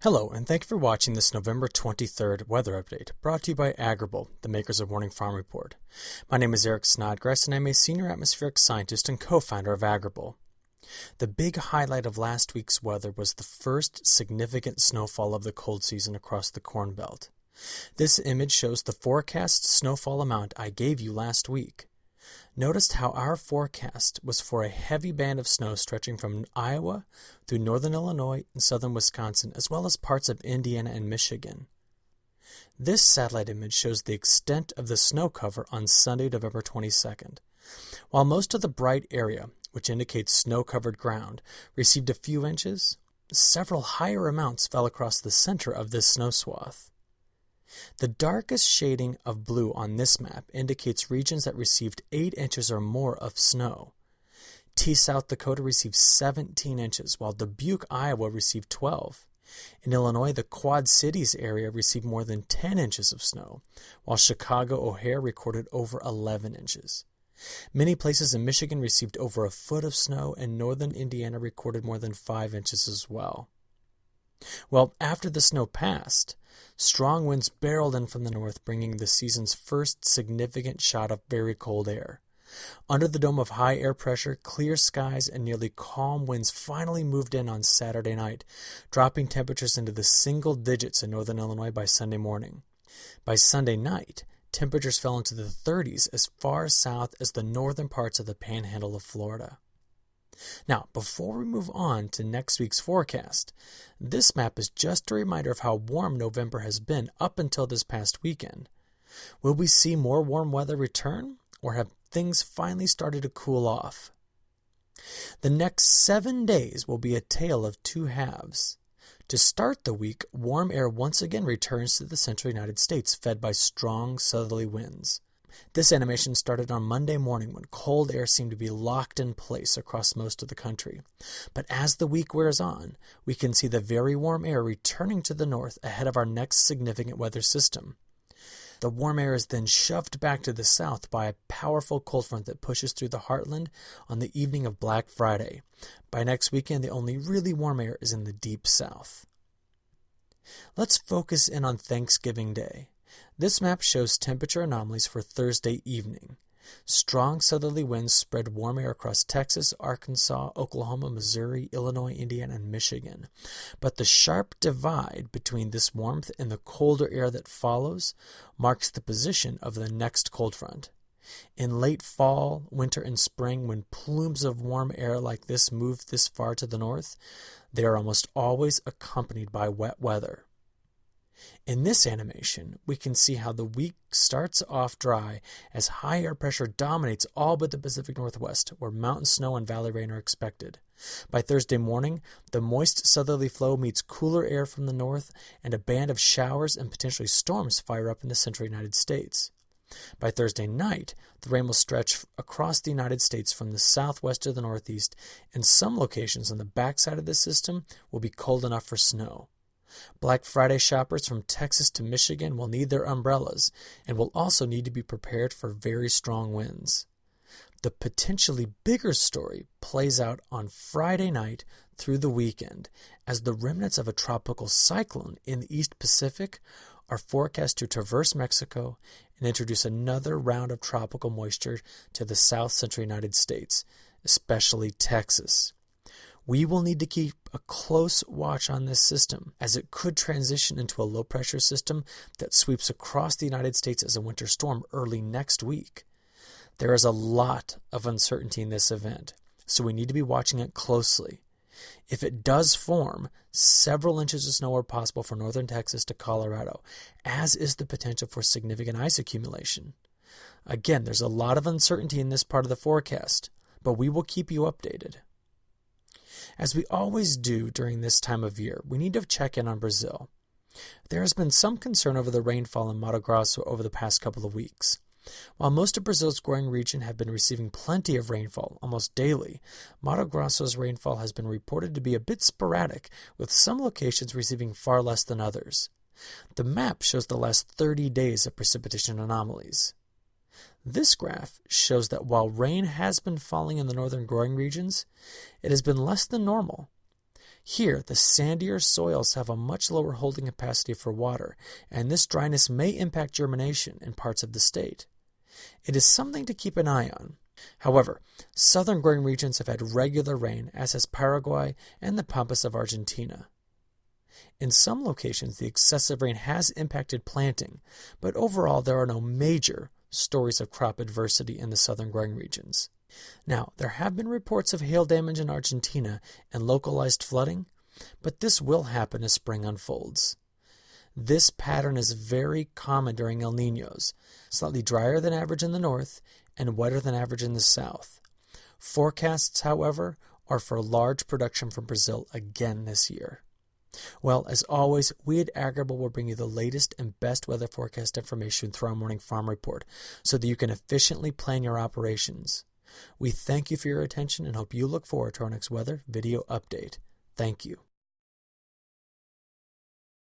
Hello, and thank you for watching this November 23rd weather update, brought to you by Agrible, the makers of Morning Farm Report. My name is Eric Snodgrass, and I'm a senior atmospheric scientist and co-founder of Agrible. The big highlight of last week's weather was the first significant snowfall of the cold season across the Corn Belt. This image shows the forecast snowfall amount I gave you last week. Notice how our forecast was for a heavy band of snow stretching from Iowa through northern Illinois and southern Wisconsin, as well as parts of Indiana and Michigan. This satellite image shows the extent of the snow cover on Sunday, November 22nd. While most of the bright area, which indicates snow-covered ground, received a few inches, several higher amounts fell across the center of this snow swath. The darkest shading of blue on this map indicates regions that received 8 inches or more of snow. South Dakota received 17 inches, while Dubuque, Iowa received 12. In Illinois, the Quad Cities area received more than 10 inches of snow, while Chicago O'Hare recorded over 11 inches. Many places in Michigan received over a foot of snow, and northern Indiana recorded more than 5 inches as well. Well, after the snow passed, strong winds barreled in from the north, bringing the season's first significant shot of very cold air. Under the dome of high air pressure, clear skies and nearly calm winds finally moved in on Saturday night, dropping temperatures into the single digits in northern Illinois by Sunday morning. By Sunday night, temperatures fell into the 30s as far south as the northern parts of the panhandle of Florida. Now, before we move on to next week's forecast, this map is just a reminder of how warm November has been up until this past weekend. Will we see more warm weather return, or have things finally started to cool off? The next 7 days will be a tale of two halves. To start the week, warm air once again returns to the central United States, fed by strong southerly winds. This animation started on Monday morning when cold air seemed to be locked in place across most of the country. But as the week wears on, we can see the very warm air returning to the north ahead of our next significant weather system. The warm air is then shoved back to the south by a powerful cold front that pushes through the heartland on the evening of Black Friday. By next weekend, the only really warm air is in the deep south. Let's focus in on Thanksgiving Day. This map shows temperature anomalies for Thursday evening. Strong southerly winds spread warm air across Texas, Arkansas, Oklahoma, Missouri, Illinois, Indiana, and Michigan. But the sharp divide between this warmth and the colder air that follows marks the position of the next cold front. In late fall, winter, and spring, when plumes of warm air like this move this far to the north, they are almost always accompanied by wet weather. In this animation, we can see how the week starts off dry as high air pressure dominates all but the Pacific Northwest, where mountain snow and valley rain are expected. By Thursday morning, the moist southerly flow meets cooler air from the north, and a band of showers and potentially storms fire up in the central United States. By Thursday night, the rain will stretch across the United States from the southwest to the northeast, and some locations on the backside of the system will be cold enough for snow. Black Friday shoppers from Texas to Michigan will need their umbrellas and will also need to be prepared for very strong winds. The potentially bigger story plays out on Friday night through the weekend, as the remnants of a tropical cyclone in the East Pacific are forecast to traverse Mexico and introduce another round of tropical moisture to the south central United States, especially Texas. We will need to keep a close watch on this system, as it could transition into a low-pressure system that sweeps across the United States as a winter storm early next week. There is a lot of uncertainty in this event, so we need to be watching it closely. If it does form, several inches of snow are possible from northern Texas to Colorado, as is the potential for significant ice accumulation. Again, there's a lot of uncertainty in this part of the forecast, but we will keep you updated. As we always do during this time of year, we need to check in on Brazil. There has been some concern over the rainfall in Mato Grosso over the past couple of weeks. While most of Brazil's growing region have been receiving plenty of rainfall almost daily, Mato Grosso's rainfall has been reported to be a bit sporadic, with some locations receiving far less than others. The map shows the last 30 days of precipitation anomalies. This graph shows that while rain has been falling in the northern growing regions, it has been less than normal. Here, the sandier soils have a much lower holding capacity for water, and this dryness may impact germination in parts of the state. It is something to keep an eye on. However, southern growing regions have had regular rain, as has Paraguay and the Pampas of Argentina. In some locations, the excessive rain has impacted planting, but overall there are no major stories of crop adversity in the southern growing regions. Now, there have been reports of hail damage in Argentina and localized flooding, but this will happen as spring unfolds. This pattern is very common during El Niños, slightly drier than average in the north and wetter than average in the south. Forecasts, however, are for large production from Brazil again this year. Well, as always, we at Agrible will bring you the latest and best weather forecast information through our morning farm report so that you can efficiently plan your operations. We thank you for your attention and hope you look forward to our next weather video update. Thank you.